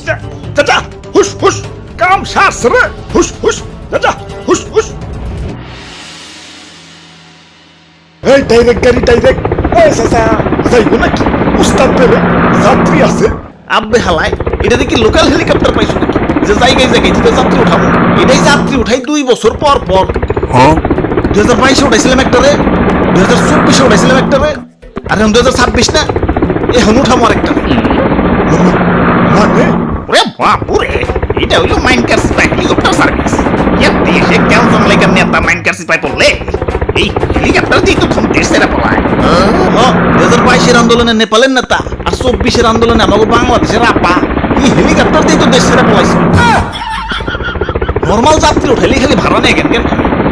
না চাচা হুস হুস কাম সাস রে হুস হুস চাচা হুস হুস এই ডাইরেক্ট গাড়ি ডাইরেক্ট এই চাচা যাইব নাকি উস্তাদ বেরে যাত্রী আছে আব্বে হালায় এটা দেখি লোকাল হেলিকপ্টার পাইছো নাকি যে জায়গায় জায়গায় থেকে যাত্রী উঠাবো এটাই যাত্রী উঠাই 2 বছর পর পর 2022 উঠাইছিলাম একটা রে 2024 উঠাইছিলাম একটা রে আর এখন 2026 না এখন উঠাবো আরেকটা মানে ওরে বাপুরে এটা হইলো মাইনকার সিপাই হেলিকপ্টার সার্ভিস এর দেশে কেমন জমলাইকার নেতা মাইনকার সিপাই পড়লে এই হেলিকপ্টার দিয়ে তো দেশ ছেড়ে পড়ায় 2022-এর আন্দোলনে নেপালের নেতা আর 24-এর আন্দোলনে আমাকে বাংলাদেশের আপা এই হেলিকপ্টার দিয়ে তো দেশ ছেড়ে পড়াইছে নর্মাল যাত্রী উঠাইলে খালি ভাড়া নেই কেন কেন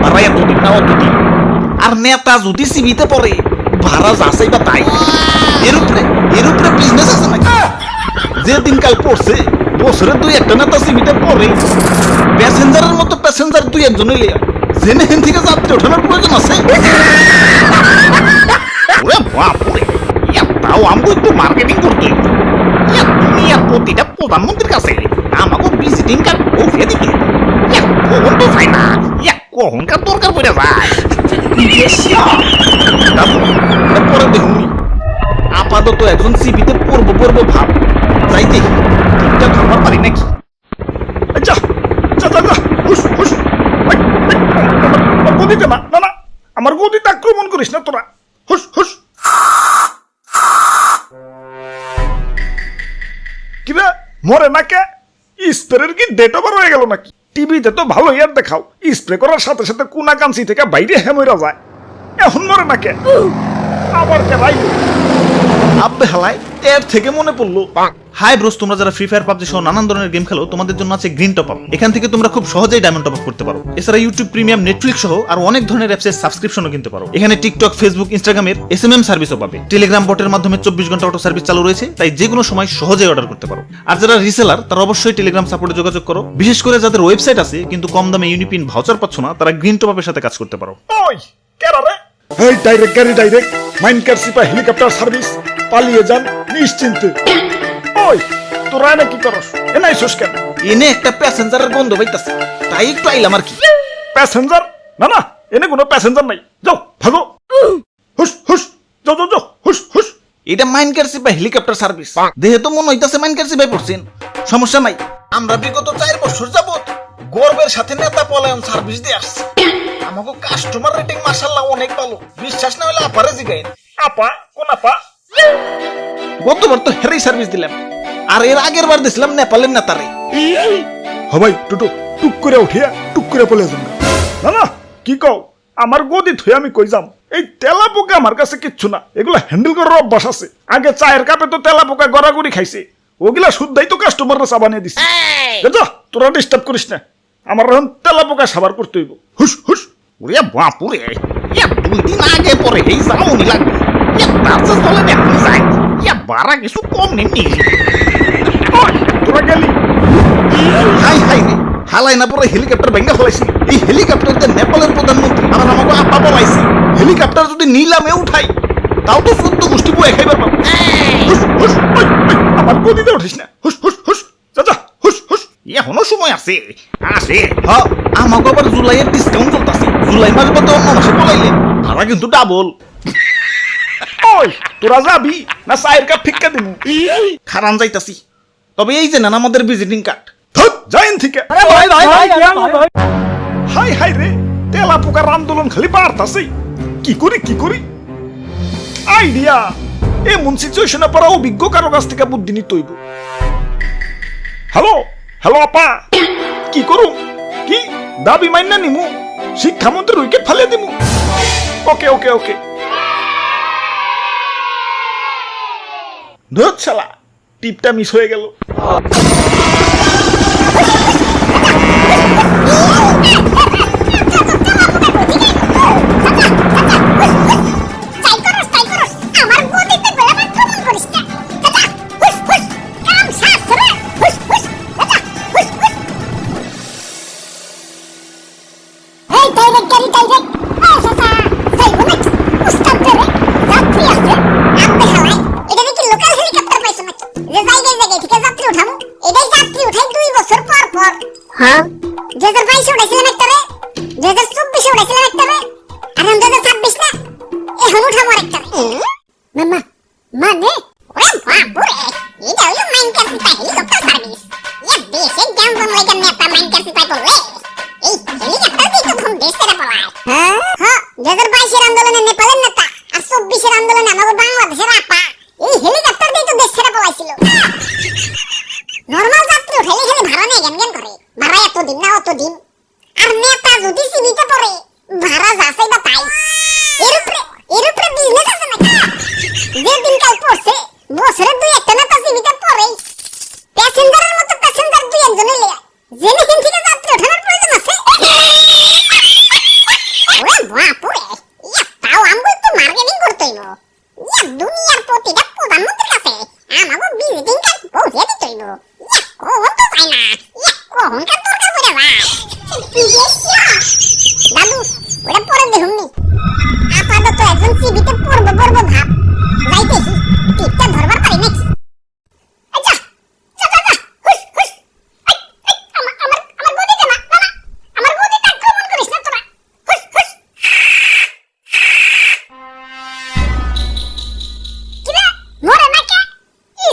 ভাড়া এতদিন না অতদিন আর নেতা যদি সিবিতে পড়ে ভাড়া যাচাই বা তাই এর উপরে বিজনেস আছে নাকি যে দিনকাল পড়ছে বছরে 2-1টা নেতা সিবিতে পড়ে প্যাসেঞ্জারের মতো প্যাসেঞ্জার 2-1 হইলে জেনে হেন থেকে যাত্রী ওঠানোর প্রয়োজন আছে ওরে বাপুরে তাও আমাকে একটু মার্কেটিং করতে দুনিয়ার প্রতিটা প্রধানমন্ত্রীর কাছে আমাকে ভিজিটিং কার্ড ওফে দিকে কখন তো চাই না কখনকার দরকার পড়ে যায় পরে দেখুন আপাতত একজন সিবিতে পড়বো ভাব যাই দেখি ঠিকঠাক ধরবার পারি নাকি আচ্ছা চাচা যা হুস হুস আমার গদিতে না না না আমার গদিতে আক্রমণ করিস না তোরা হুস হুস কিরে মরে না কে স্প্রের কি ডেট ওভার হয়ে গেল নাকি টিভিতে তো ভালো ইয়ার দেখাও স্প্রে করার সাথে সাথে কোনা কাঞ্চি থেকে বাইরে হেমরা যায় এখন মরে না কে আবার কে ভাই আব্বে হালায় এর থেকে মনে পড়লো হাই ব্রোস তোমরা যারা ফ্রি ফায়ার পাবজি সহ নানান ধরনের গেম খেলো তোমাদের জন্য আছে গ্রিন টপ আপ এখান থেকে তোমরা খুব সহজেই ডায়মন্ড টপ আপ করতে পারো এছাড়া ইউটিউব প্রিমিয়াম নেটফ্লিক্স সহ আর অনেক ধরনের অ্যাপসের সাবস্ক্রিপশনও কিনতে পারো এখানে টিকটক ফেসবুক ইনস্টাগ্রামের এসএমএম সার্ভিসও পাবে টেলিগ্রাম বটের মাধ্যমে 24 ঘন্টা অটো সার্ভিস চালু রয়েছে তাই যে কোনো সময় সহজেই অর্ডার করতে পারো আর যারা রিসেলার তারা অবশ্যই টেলিগ্রাম সাপোর্টে যোগাযোগ করো বিশেষ করে যাদের ওয়েবসাইট আছে কিন্তু কম দামে ইউনিপিন ভাউচার পাচ্ছ না তারা গ্রিন টপ আপের সাথে কাজ করতে পারো ওই কেরা রে এই ডাইরেক্ট গাড়ি ডাইরেক্ট মাইনকার সিপাই হেলিকপ্টার সার্ভিস পালিয়ে যান নিশ্চিন্তে ওই তোরা না কি করস এনাই সুস কেন এনে একটা প্যাসেঞ্জারের গন্ধ পাইতাছে তাই একটু আইলাম আর কি প্যাসেঞ্জার না না এনে কোনো প্যাসেঞ্জার নাই যাও ভাগো হুস হুস যাও যাও যাও হুস হুস এটা মাইনকার সিপাই হেলিকপ্টার সার্ভিস দেহে তো মনে হইতাছে মাইনকার সিপাই পড়ছেন সমস্যা নাই আমরা বিগত 4 বছর যাবত গর্বের সাথে নেতা পলায়ন সার্ভিস দিয়ে আসছি আমাকে কাস্টমার রেটিং মাশাআল্লাহ অনেক ভালো বিশ্বাস না হলে আপারে জিগাইন আপা কোন আপা গতবার তো হেরি সার্ভিস দিলাম আর এর আগের বার দিছিলাম নেপালের নেতারে হবাই টুটু টুক করে উঠিয়া টুক করে পলে যান না না কি কও আমার গদি থই আমি কই যাম এই তেলা পোকা আমার কাছে কিচ্ছু না এগুলা হ্যান্ডেল করার অভ্যাস আছে আগে চায়ের কাপে তো তেলা পোকা গড়াগড়ি খাইছে ওগুলা শুদ্ধাই তো কাস্টমাররা সাবানিয়ে দিছে যা তোরা ডিস্টার্ব করিস না আমার এখন তেলা পোকা সাবার করতে হইব হুস হুস ওরে বাপুরে 2 দিন আগে পরে এই যাওনি লাগবে তার চেয়ে চলে না আপনি যাই বারা কিছু কম নেই তোরা গেলি হাই হাই রে হালাই না পরে হেলিকপ্টার ভেঙে ফেলাইছি এই হেলিকপ্টার যে নেপালের প্রধানমন্ত্রী আমার আমাকে আপা বলাইছে হেলিকপ্টার যদি নিলামে উঠাই তাও তো 14 গোষ্ঠী পুরো খাইবার পাবো হুস হুস আমার গদিতে উঠিস না হুস হুস হুস যা হুস হুস এখনো সময় আছে আসে হ্যাঁ আমাকে আবার জুলাইয়ের ডিসকাউন্ট চলতেছে জুলাই মাস বাদে অন্য মাসে পলাইলে ভাড়া কিন্তু ডাবল ওই তোরা যাবি না চায়ের কাপ ফিক্কা দিমু খারান যাইতাছি তবে এই যে না আমাদের ভিজিটিং কার্ড যাইন থেকে হাই হাই রে তেলা পোকার আন্দোলন খালি বাড়তাছে কি করি আইডিয়া এমন সিচুয়েশনে পড়া অভিজ্ঞ কারো কাছ থেকে বুদ্ধি নিতে হইব হ্যালো হ্যালো আপা কি করুম কি দাবি মাইনা নিমু শিক্ষামন্ত্রীর উইকেট ফালিয়ে দিমু ওকে ওকে ওকে ধর শালা টিপটা মিস হয়ে গেল এটা দেখি লোকাল হেলিকপ্টার পাইছো নাকি যে জায়গায় জায়গায় থেকে যাত্রী উঠামু এটাই যাত্রী হ্যাঁ 2022 উঠাইছিলাম একটারে 2024 উঠাইছিলাম একটারে আর এখন 2026 না এখন উঠাবো আরেকটারে মামা মানে ওরে বাপুরে এটা হলো মাইনক্রাফট হেলিকপ্টার সার্ভিস দেশে গ্যাঞ্জাম লাগা নেতা মাইনক্রাফট বললে এই হেলিকপ্টার দিয়ে তো দেশ ছেড়ে পলায় হ্যাঁ 2022 এর আন্দোলনে নেপালের নেতা আর 24 এর আন্দোলনে আমাদের বাংলাদেশের আপা এই হেলিকপ্টার দিয়ে তো দেশ ছেড়ে পলাইছিল নরমাল যাত্রী উঠাইলে খালি ভাড়া নিয়ে জ্ঞান করে ভাড়া এত দিন না অত দিন আর নেতা যদি সিবিতে পড়ে ভাড়া যাচাই বা তাই এর উপরে বিজনেস আছে নাকি যে দিনকাল পড়ছে বছরে দুই একটা নেতা সিবিতে পড়ে প্যাসেঞ্জারের মতো প্যাসেঞ্জার দুই একজনে লিয়া জেনে হিন থেকে যাত্রী ওঠানোর প্রয়োজন আছে ওরে বাপুরে তাও আমগো একটু মার্কেটিং করতে হইব দুনিয়ার প্রতিটা প্রধানমন্ত্রীর কাছে আমাগো ভিজিটিং কার্ড পৌঁছে দিতে হইব কখন তো চাই না কখনকার দরকার পড়ে দাদু ওটা পরে দেখুননি আপাতত একজন সিবিতে পড়বো ভাব যাইতেছি টিপটা ধরবার পারি নাকি আচ্ছা হুস হুস আমার গদিতে না আমার গদিতে আক্রমণ করিস না তোরা হুস হুস কিরা মরে নাকি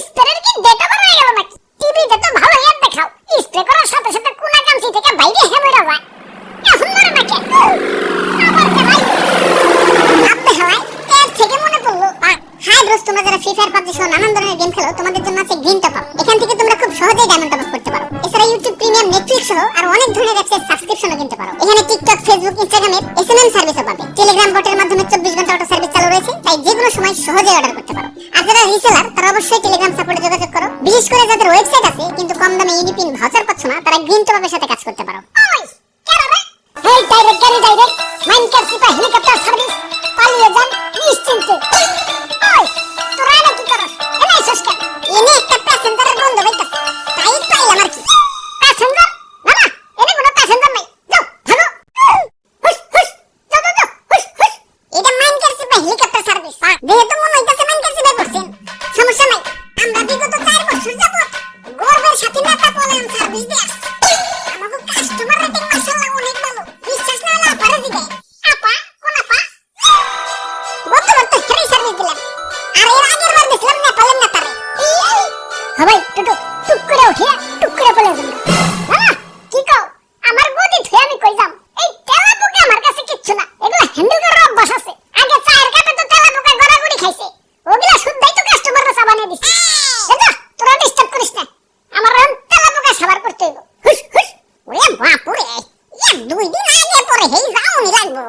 স্প্রের কি ডেটা বার হয়ে গেল নাকি টিভিতে তো ভালো অ্যাড দেখাও স্প্রে করার সাথে সাথে কোনা কামচি থেকে বাইরে হেমে যায় এখন মরে নাকি আবার কে ভাই আপনি হালাই এর থেকে মনে পড়লো হাই ব্রোস তোমরা যারা ফ্রি ফায়ার পাবজি সহ নানান ধরনের গেম খেলো তোমাদের জন্য আছে গ্রিন টপ আপ এখান থেকে তোমরা খুব সহজেই ডায়মন্ড টপ আপ করতে পারো এছাড়া ইউটিউব প্রিমিয়াম নেটফ্লিক্স সহ আর অনেক ধরনের অ্যাপসের সাবস্ক্রিপশনও কিনতে পারো এখানে টিকটক ফেসবুক ইনস্টাগ্রামে এসএমএস সার্ভিসও পাবে টেলিগ্রাম বটের মাধ্যমে 24 ঘন্টা অটো সার্ভিস চালু রয়েছে তাই যে কোনো সময় সহজেই অর্ডার করতে পারো আর যারা রিসেলার তারা অবশ্যই টেলিগ্রাম সাপোর্টে যোগাযোগ করো বিশেষ করে যাদের ওয়েবসাইট আছে কিন্তু কম দামে ইউনিপিন ভাউচার পাচ্ছ না তারা গ্রিন টপ আপের সাথে কাজ করতে পারো ওই কেন রে হেই ডাইরেক্ট মাইনক্রাফট হেলিকপ্টার সার্ভিস পালিয়ে যান নিশ্চিন্তে ওই তোরা না কি করছ এনে এসেছ কেন এনে একটা প্যাসেঞ্জারের গন্ধ পাইতাছ তাই পাইলাম আর কি প্যাসেঞ্জার না এনে কোনো প্যাসেঞ্জার নাই যাও ভাগো হুস হুস যাও হুস হুস এটা মাইনক্রাফট হেলিকপ্টার সার্ভিস যেহেতু মনে হইতাছে মাইনক্রাফট করছেন সমস্যা নাই আমরা বিগত 4 বছর যাবত গর্বের সাথে নেতা পলায়ন সার্ভিস দিয়ে আসছি আমাদের কাস্টমার রেটিং মাশাআল্লাহ অনেক ভালো বিশ্বাস না হলে আপারে দিবে আপা কোন আপা গতবার তো ফ্রি সার্ভিস দিলাম আর এর আগের বার দিছিলাম নেপালের নেতারে ভাই টুক করে উঠিয়া টুক করে পলে যান কি কও আমার গদি ধুই আমি কই যাম এই তেলা পোকা আমার কাছে কিচ্ছু না এগুলা হ্যান্ডেল করার অভ্যাস আছে আগে চায়ের কাপে তো তেলা পোকা গড়াগড়ি খাইছে ওগুলা শুদ্ধই তো কাস্টমাররা সাবানে দিছে এটা তোরা ডিস্টার্ব করিস না আমার তেলা পোকা সাবার করতে হইব হুস হুস ওরে বাপুরে দুই দিন আগে পরে হেই যাওনি লাগবো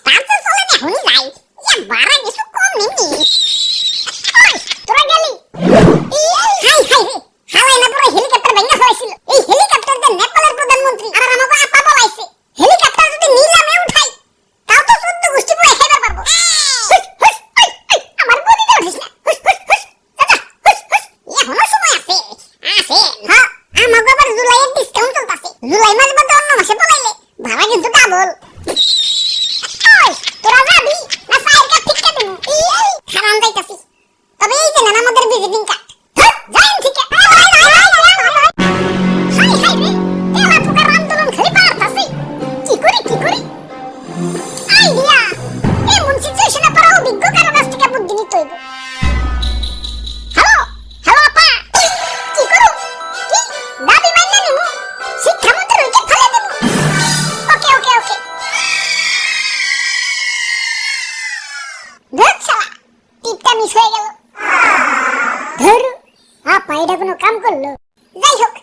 তাতে চলে না হুনি যাই বারা কিছু কম নেই তোরা গেলি হাই রে হালাই না পরে হেলিকপ্টার ভেঙে হয়েছিল এই হেলিকপ্টার দিয়ে নেপালের প্রধানমন্ত্রী আর আমাকে আপা বলাইছে হেলিকপ্টার যদি নিলামে উঠাই তাও তো 14 গোষ্ঠী পুরো খাইবার পারবো আমার গদিতে উঠিস না এখনো সময় আছে হ্যাঁ আমাকে আবার জুলাইয়ের ডিসকাউন্ট চলতেছে জুলাই মাস বাদে অন্য মাসে বলাইলে ভাড়া কিন্তু ডাবল তোরা যাবি না সাইড কাট ঠিক করে দেবো খারান যাইতাছি তবে এই যে না আমাদের ভিজিটিং কার্ড যাইন ঠিক হাই রে তেলা পোকার আন্দোলন খালি পারতাছি কি করি আইডিয়া এমন সিচুয়েশনে পড়া অভিজ্ঞ কারো কাছ থেকে বুদ্ধি নিতে হইব হ্যালো আপা কি করো কি দাবি মাইনা নিমু শিক্ষামন্ত্রী উইকেট ফেলে দেব ওকে ধরছালা টিপটা মিস হয়ে গেল ধর আপা এটা কোনো কাম করলো যাই হোক